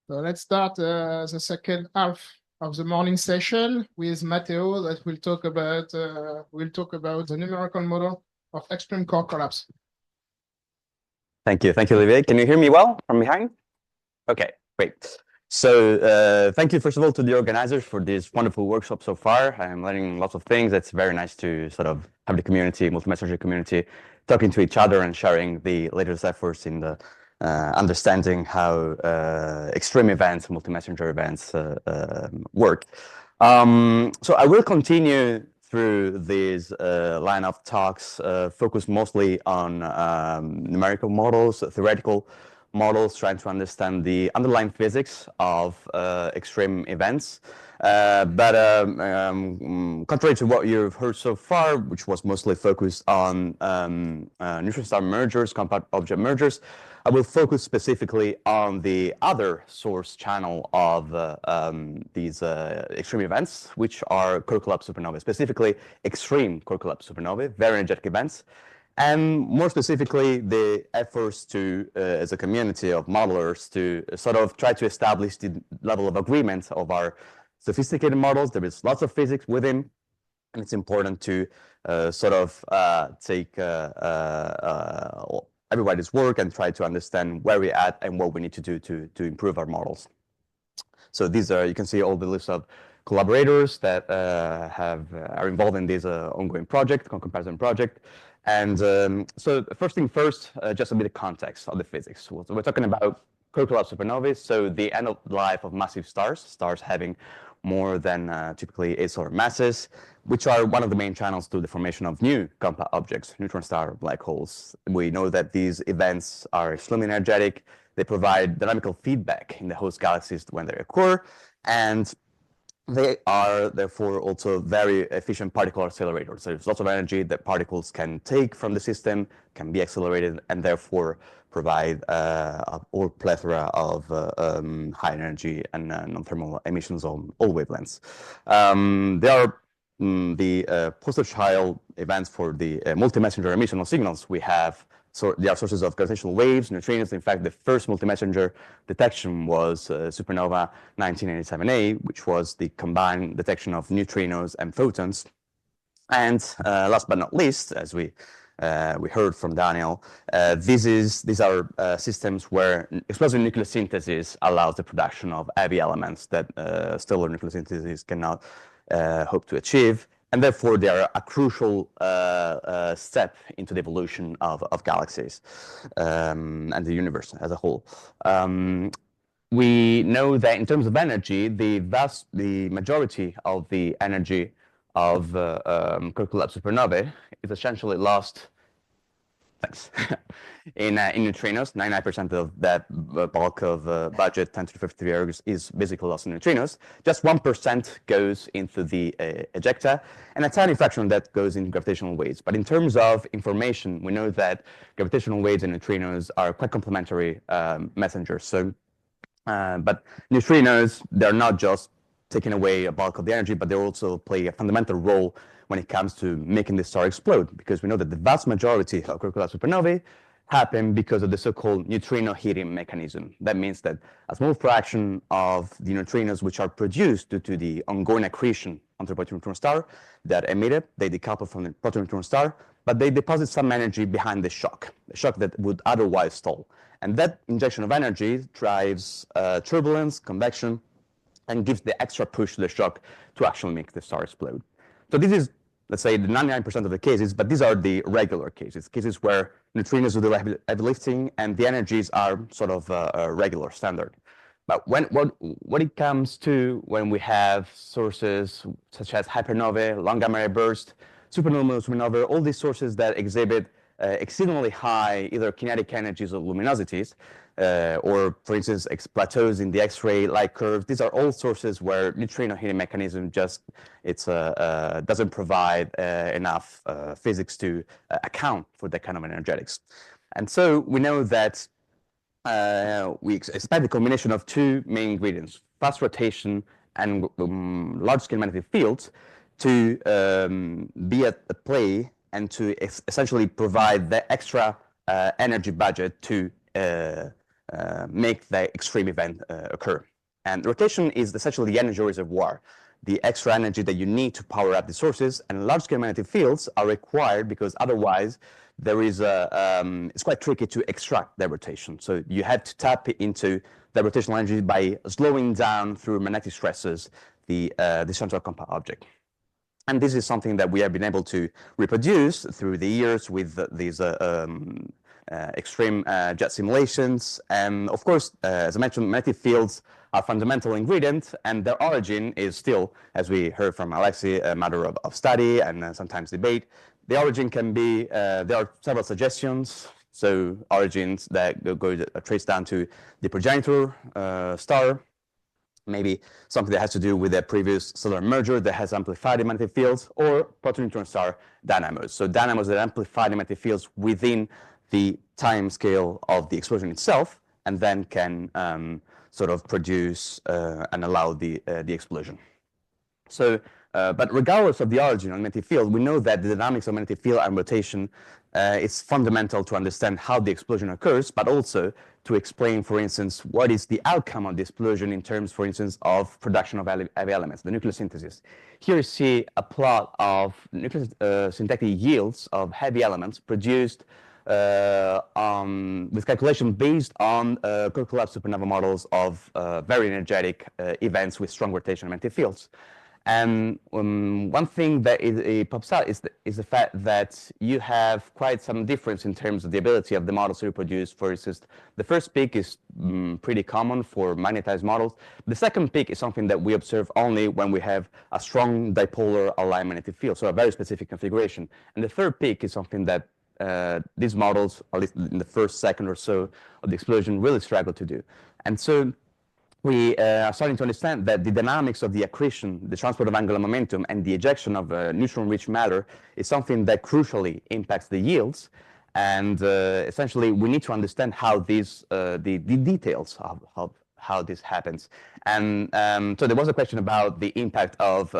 So let's start the second half of the morning session with Matteo that will talk about the numerical model of extreme core collapse. Thank you, Olivier. Can you hear me well from behind? Okay, great. So thank you, first of all, to the organizers for this wonderful workshop so far. I'm learning lots of things. It's very nice to sort of have the community, multi-messenger community, talking to each other and sharing the latest efforts in the understanding how extreme events, multi-messenger events work. So I will continue through this line of talks, focus mostly on numerical models, theoretical models, trying to understand the underlying physics of extreme events. Contrary to what you've heard so far, which was mostly focused on neutron star mergers, compact object mergers, I will focus specifically on the other source channel of these extreme events, which are core collapse supernovae, specifically extreme core collapse supernovae, very energetic events. And more specifically, the efforts to, as a community of modelers, to sort of try to establish the level of agreement of our sophisticated models. There is lots of physics within, and it's important to sort of take everybody's work and try to understand where we're at and what we need to do to improve our models. So these are, you can see all the list of collaborators that are involved in this ongoing project, comparison project. And so first thing first, just a bit of context of the physics. So we're talking about core collapse supernovae, so the end of life of massive stars having more than typically 8 solar masses, which are one of the main channels to the formation of new compact objects, neutron star black holes. We know that these events are extremely energetic. They provide dynamical feedback in the host galaxies when they occur, and they are therefore also very efficient particle accelerators. So there's lots of energy that particles can take from the system, can be accelerated, and therefore provide a whole plethora of high energy and non-thermal emissions on all wavelengths. There are the poster child events for the multi-messenger emission of signals. We have, so they are sources of gravitational waves, neutrinos. In fact, the first multi-messenger detection was supernova 1987A, which was the combined detection of neutrinos and photons. And last but not least, as we heard from Daniel, these are systems where explosive nucleosynthesis allows the production of heavy elements that stellar nucleosynthesis cannot hope to achieve. And therefore, they are a crucial step into the evolution of galaxies and the universe as a whole. We know that in terms of energy, the majority of the energy of core collapse supernovae is essentially lost. Thanks. in neutrinos, 99% of that bulk of budget, 10 to the 53 ergs, is basically lost in neutrinos. Just 1% goes into the ejecta, and a tiny fraction of that goes into gravitational waves. But in terms of information, we know that gravitational waves and neutrinos are quite complementary messengers. So, but neutrinos, they're not just taking away a bulk of the energy, but they also play a fundamental role when it comes to making the star explode, because we know that the vast majority of core collapse supernovae happen because of the so-called neutrino heating mechanism. That means that a small fraction of the neutrinos which are produced due to the ongoing accretion onto the proton-neutron star that emit it, they decouple from the proton-neutron star, but they deposit some energy behind the shock that would otherwise stall. And that injection of energy drives turbulence, convection, and gives the extra push to the shock to actually make the star explode. So this is, let's say, the 99% of the cases, but these are the regular cases where neutrinos do the heavy lifting and the energies are sort of a regular standard. But what it comes to when we have sources such as hypernovae, long gamma ray burst, supernovae, all these sources that exhibit exceedingly high either kinetic energies or luminosities, or for instance, plateaus in the X-ray light curves. These are all sources where neutrino heating mechanism just doesn't provide enough physics to account for that kind of energetics. And so we know that we expect the combination of two main ingredients, fast rotation and large-scale magnetic fields, to be at play and to essentially provide the extra energy budget to make the extreme event occur. And rotation is essentially the energy reservoir, the extra energy that you need to power up the sources, and large-scale magnetic fields are required because otherwise there is it's quite tricky to extract that rotation. So you have to tap into the rotational energy by slowing down through magnetic stresses the central compact object. And this is something that we have been able to reproduce through the years with these extreme jet simulations. And of course, as I mentioned, magnetic fields are fundamental ingredient, and their origin is still, as we heard from Alexei, a matter of study and sometimes debate. The origin can be, there are several suggestions. So origins that go trace down to the progenitor star, maybe something that has to do with a previous stellar merger that has amplified the magnetic fields, or proton-neutron star dynamos. So dynamos that amplify the magnetic fields within the time scale of the explosion itself, and then can sort of produce and allow the explosion. So, but regardless of the origin of the magnetic field, we know that the dynamics of magnetic field and rotation is fundamental to understand how the explosion occurs, but also to explain, for instance, what is the outcome of the explosion in terms, for instance, of production of heavy elements, the nucleosynthesis. Here you see a plot of nucleosynthetic yields of heavy elements produced with calculation based on core collapse supernova models of very energetic events with strong rotation magnetic fields. And one thing that pops out is the fact that you have quite some difference in terms of the ability of the models to reproduce. For instance, the first peak is pretty common for magnetized models. The second peak is something that we observe only when we have a strong dipolar aligned magnetic field, so a very specific configuration. And the third peak is something that these models, at least in the first second or so of the explosion, really struggle to do. And so we are starting to understand that the dynamics of the accretion, the transport of angular momentum, and the ejection of neutron-rich matter is something that crucially impacts the yields. And essentially, we need to understand how these, the details of how this happens. And so there was a question about the impact of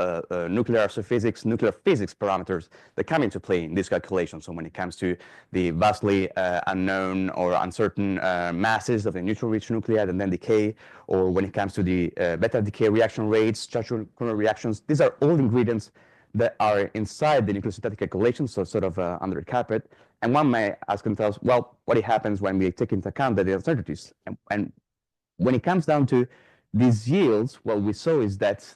nuclear astrophysics, nuclear physics parameters that come into play in this calculation. So when it comes to the vastly unknown or uncertain masses of the neutron-rich nuclei and then decay, or when it comes to the beta decay reaction rates, structural reactions, these are all ingredients that are inside the nucleosynthetic calculation, so sort of under the carpet. And one may ask themselves, well, what happens when we take into account the uncertainties? And when it comes down to these yields, what we saw is that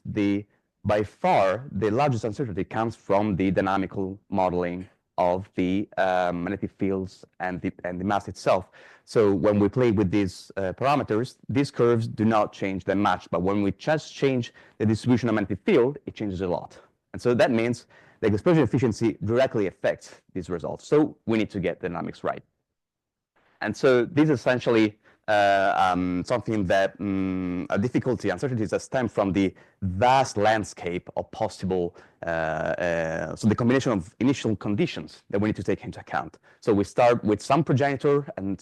by far the largest uncertainty comes from the dynamical modeling of the magnetic fields and the mass itself. So when we play with these parameters, these curves do not change that much. But when we just change the distribution of magnetic field, it changes a lot. And so that means the explosion efficiency directly affects these results. So we need to get the dynamics right. And so this is essentially something that a difficulty, uncertainties that stem from the vast landscape of possible, so the combination of initial conditions that we need to take into account. So we start with some progenitor and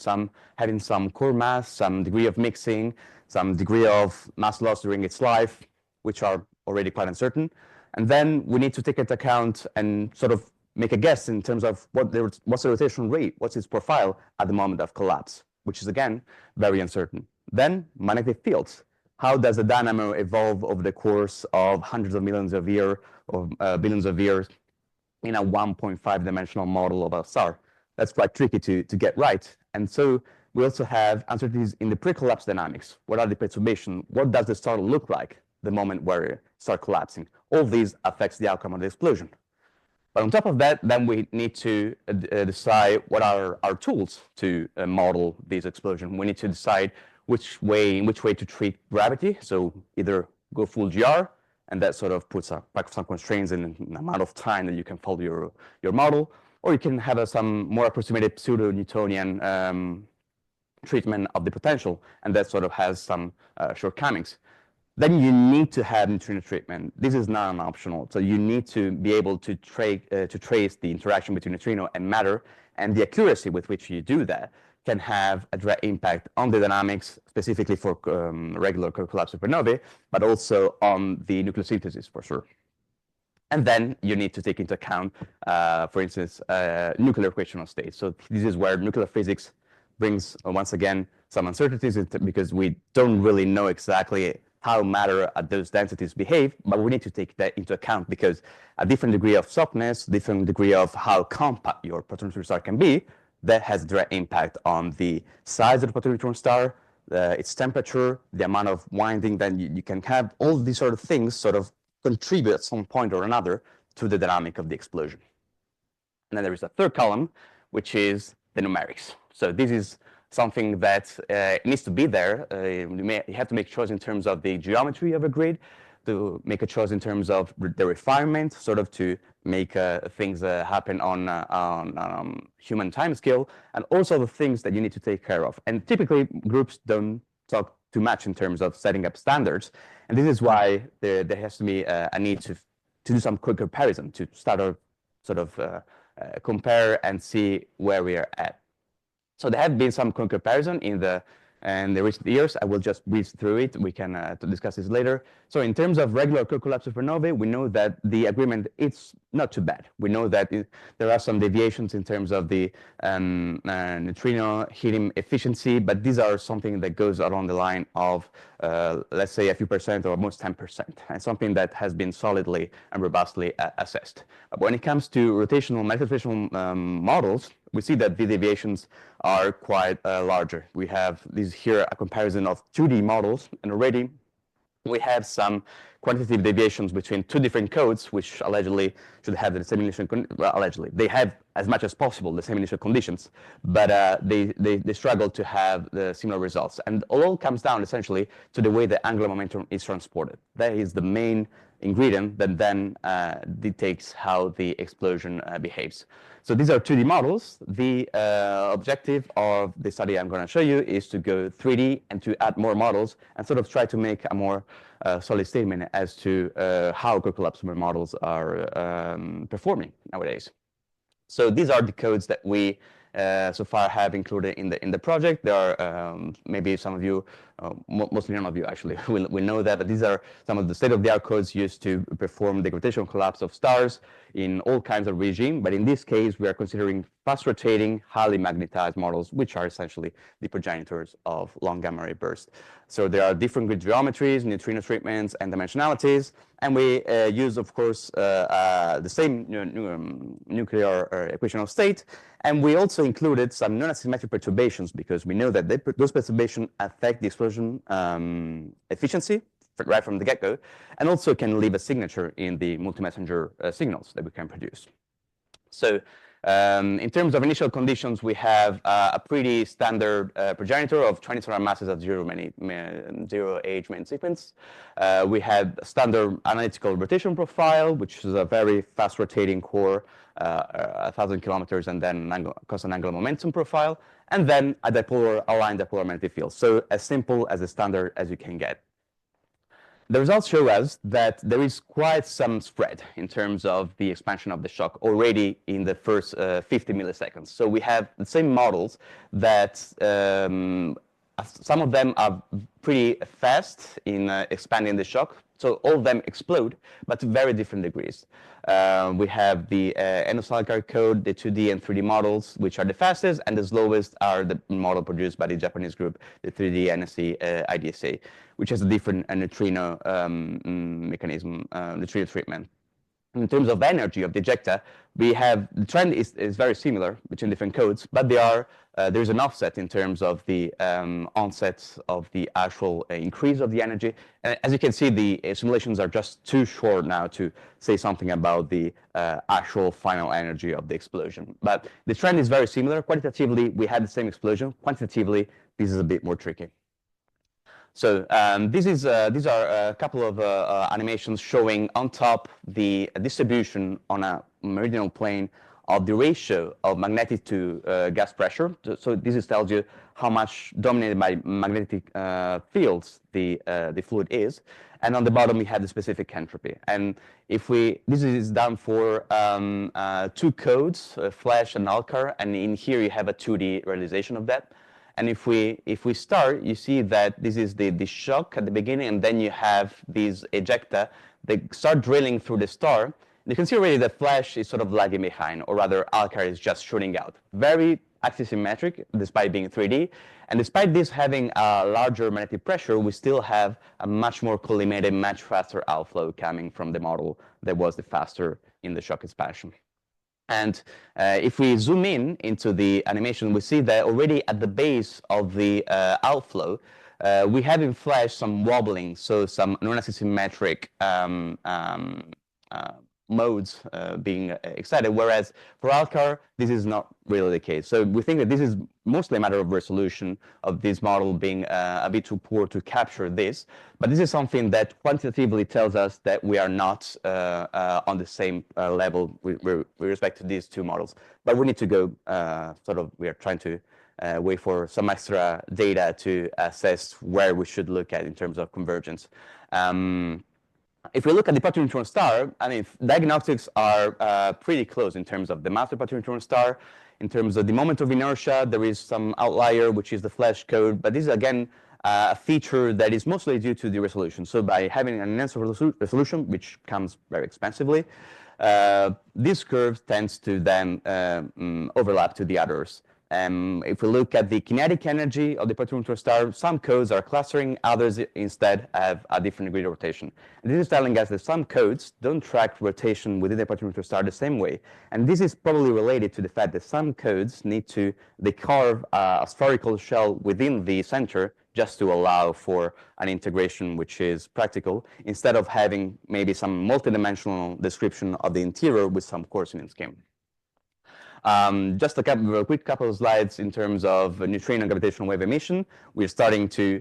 having some core mass, some degree of mixing, some degree of mass loss during its life, which are already quite uncertain. And then we need to take into account and sort of make a guess in terms of what's the rotation rate, what's its profile at the moment of collapse, which is again very uncertain. Then magnetic fields. How does the dynamo evolve over the course of hundreds of millions of years or billions of years in a 1.5 dimensional model of a star? That's quite tricky to get right. And so we also have uncertainties in the pre-collapse dynamics. What are the perturbations? What does the star look like the moment where it starts collapsing? All these affects the outcome of the explosion. But on top of that, then we need to decide what are our tools to model this explosion. We need to decide in which way to treat gravity. So either go full GR, and that sort of puts some constraints in the amount of time that you can follow your model, or you can have some more approximated pseudo-Newtonian treatment of the potential, and that sort of has some shortcomings. Then you need to have neutrino treatment. This is not an optional. So you need to be able to trace the interaction between neutrino and matter, and the accuracy with which you do that can have a direct impact on the dynamics, specifically for regular core collapse supernovae, but also on the nucleosynthesis for sure. And then you need to take into account, for instance, nuclear equational states. So this is where nuclear physics brings, once again, some uncertainties because we don't really know exactly how matter at those densities behave, but we need to take that into account because a different degree of softness, different degree of how compact your proton neutron star can be, that has direct impact on the size of the proton neutron star, its temperature, the amount of winding that you can have. All these sort of things sort of contribute at some point or another to the dynamic of the explosion. And then there is a third column, which is the numerics. So this is something that needs to be there. You have to make a choice in terms of the geometry of a grid, to make a choice in terms of the refinement, sort of to make things happen on human time scale, and also the things that you need to take care of. And typically, groups don't talk too much in terms of setting up standards. And this is why there has to be a need to do some quick comparison, to start to sort of compare and see where we are at. So there have been some quick comparison in the recent years. I will just breeze through it. We can discuss this later. So in terms of regular quick-collapse supernovae, we know that the agreement is not too bad. We know that there are some deviations in terms of the neutrino helium efficiency, but these are something that goes along the line of, let's say, a few percent or almost 10%, and something that has been solidly and robustly assessed. But when it comes to rotational, multi-rotational models, we see that the deviations are quite larger. We have this here, a comparison of 2D models, and already we have some quantitative deviations between two different codes, which allegedly should have the same initial, well, allegedly, they have as much as possible the same initial conditions, but they struggle to have the similar results. And all comes down essentially to the way the angular momentum is transported. That is the main ingredient that then dictates how the explosion behaves. So these are 2D models. The objective of the study I'm going to show you is to go 3D and to add more models and sort of try to make a more solid statement as to how quick-collapse models are performing nowadays. So these are the codes that we so far have included in the project. There are maybe some of you, mostly none of you actually, will know that, but these are some of the state-of-the-art codes used to perform the gravitational collapse of stars in all kinds of regime. But in this case, we are considering fast-rotating, highly magnetized models, which are essentially the progenitors of long gamma-ray bursts. So there are different grid geometries, neutrino treatments, and dimensionalities. And we use, of course, the same nuclear equational state. And we also included some non-asymmetric perturbations because we know that those perturbations affect the explosion efficiency right from the get-go, and also can leave a signature in the multi-messenger signals that we can produce. So in terms of initial conditions, we have a pretty standard progenitor of 20 solar masses at zero age main sequence. We have a standard analytical rotation profile, which is a very fast rotating core, 1,000 kilometers, and then constant angular momentum profile, and then a aligned dipolar magnetic field. So as simple as a standard as you can get. The results show us that there is quite some spread in terms of the expansion of the shock already in the first 50 milliseconds. So we have the same models that some of them are pretty fast in expanding the shock. So all of them explode, but to very different degrees. We have the Endosalcar code, the 2D and 3D models, which are the fastest, and the slowest are the model produced by the Japanese group, the 3D NSE IDSA, which has a different neutrino mechanism, neutrino treatment. In terms of energy of the ejecta, we have the trend is very similar between different codes, but there's an offset in terms of the onset of the actual increase of the energy. And as you can see, the simulations are just too short now to say something about the actual final energy of the explosion. But the trend is very similar. Quantitatively, we had the same explosion. Quantitatively, this is a bit more tricky. So these are a couple of animations showing on top the distribution on a meridional plane of the ratio of magnetic to gas pressure. So this tells you how much dominated by magnetic fields the fluid is. And on the bottom, we have the specific entropy. And this is done for two codes, Flash and Alcar, and in here you have a 2D realization of that. And if we start, you see that this is the shock at the beginning, and then you have these ejecta. They start drilling through the star. You can see already that Flash is sort of lagging behind, or rather Alcar is just shooting out. Very axisymmetric despite being 3D. And despite this having a larger magnetic pressure, we still have a much more collimated, much faster outflow coming from the model that was the faster in the shock expansion. And if we zoom in into the animation, we see that already at the base of the outflow, we have in flash some wobbling, so some non-axisymmetric modes being excited, whereas for Alcar, this is not really the case. So we think that this is mostly a matter of resolution of this model being a bit too poor to capture this. But this is something that quantitatively tells us that we are not on the same level with respect to these two models. But we need to go we are trying to wait for some extra data to assess where we should look at in terms of convergence. If we look at the particle neutron star, I mean, diagnostics are pretty close in terms of the mass of particle neutron star. In terms of the moment of inertia, there is some outlier, which is the flash code. But this is, again, a feature that is mostly due to the resolution. So by having an enhanced resolution, which comes very expensively, this curve tends to then overlap to the others. If we look at the kinetic energy of the particle neutron star, some codes are clustering, others instead have a different degree of rotation. And this is telling us that some codes don't track rotation within the particle neutron star the same way. And this is probably related to the fact that some codes they carve a spherical shell within the center just to allow for an integration which is practical, instead of having maybe some multidimensional description of the interior with some coordinate scheme. Just a quick couple of slides in terms of neutrino gravitational wave emission. We're starting to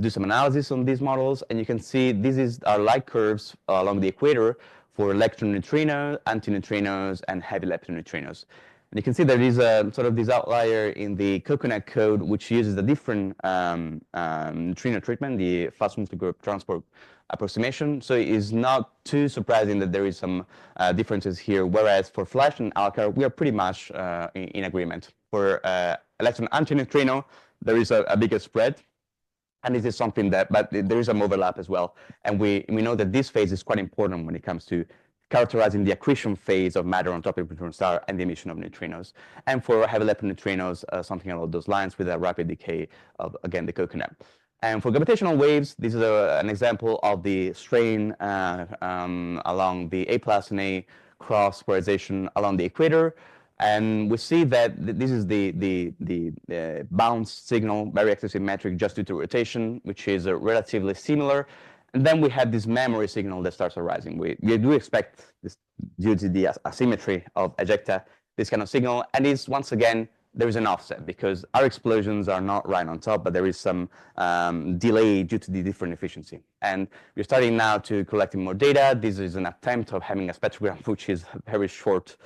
do some analysis on these models, and you can see these are light curves along the equator for electron neutrinos, antineutrinos, and heavy lepton neutrinos. And you can see there is a sort of this outlier in the coconut code, which uses a different neutrino treatment, the fast multigroup transport approximation. So it is not too surprising that there is some differences here, whereas for flash and Alcar, we are pretty much in agreement. For electron antineutrino, there is a bigger spread. And this is something but there is some overlap as well. And we know that this phase is quite important when it comes to characterizing the accretion phase of matter on top of the neutron star and the emission of neutrinos. And for heavy lepton neutrinos, something along those lines with a rapid decay of, again, the coconut. And for gravitational waves, this is an example of the strain along the A plus and A cross polarization along the equator. And we see that this is the bounce signal, very axisymmetric just due to rotation, which is relatively similar. And then we have this memory signal that starts arising. We do expect this due to the asymmetry of ejecta, this kind of signal. And it's, once again, there is an offset because our explosions are not right on top, but there is some delay due to the different efficiency. And we're starting now to collecting more data. This is an attempt of having a spectrogram, which is a very short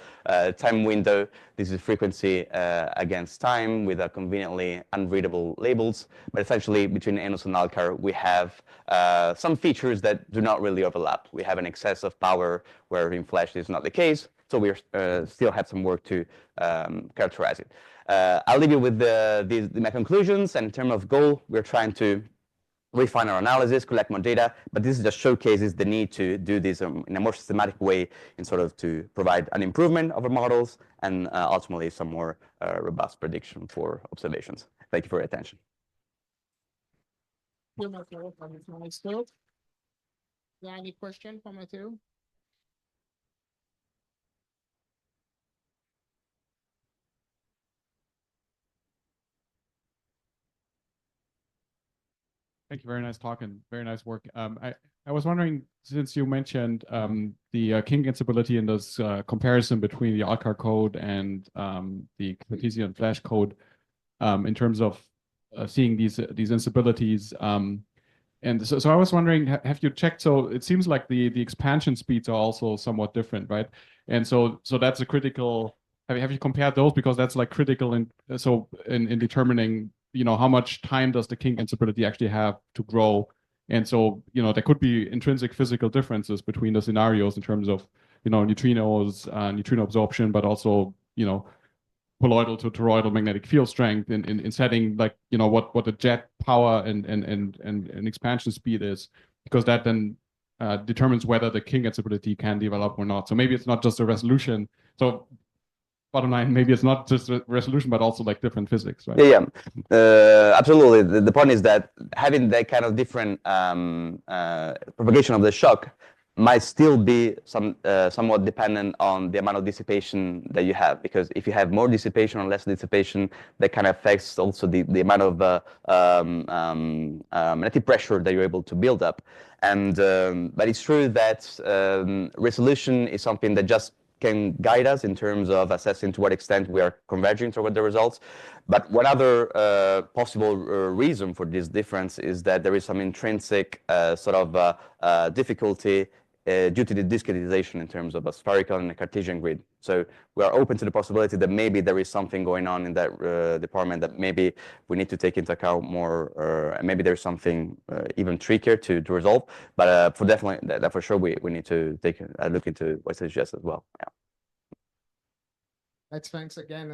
time window. This is frequency against time with a conveniently unreadable labels. But essentially, between Enos and Alcar, we have some features that do not really overlap. We have an excess of power where in flash this is not the case. So we still have some work to characterize it. I'll leave you with my conclusions. And in terms of goal, we're trying to refine our analysis, collect more data. But this just showcases the need to do this in a more systematic way in sort of to provide an improvement of our models and ultimately some more robust prediction for observations. Thank you for your attention. Thank you, Matteo, for this nice talk. Is there any question for Matteo? Thank you. Very nice talk and very nice work. I was wondering, since you mentioned the kink instability in this comparison between the Alcar code and the Cartesian flash code in terms of seeing these instabilities. And so I was wondering, have you checked? So it seems like the expansion speeds are also somewhat different, right? And so that's a critical. Have you compared those, because that's like critical in determining, you know, how much time does the kink instability actually have to grow? And so, you know, there could be intrinsic physical differences between the scenarios in terms of, you know, neutrinos, neutrino absorption, but also, you know, colloidal to toroidal magnetic field strength in setting, like, you know, what the jet power and expansion speed is, because that then determines whether the kink instability can develop or not. So maybe it's not just a resolution. So bottom line, maybe it's not just resolution, but also like different physics, right? Yeah, absolutely. The point is that having that kind of different propagation of the shock might still be somewhat dependent on the amount of dissipation that you have, because if you have more dissipation or less dissipation, that kind of affects also the amount of magnetic pressure that you're able to build up. And but it's true that resolution is something that just can guide us in terms of assessing to what extent we are converging toward the results. But one other possible reason for this difference is that there is some intrinsic sort of difficulty due to the discretization in terms of a spherical and a Cartesian grid. So we are open to the possibility that maybe there is something going on in that department that maybe we need to take into account more, and maybe there's something even trickier to resolve. But for definitely, that for sure, we need to take a look into what suggests as well. Yeah. Let's thanks again.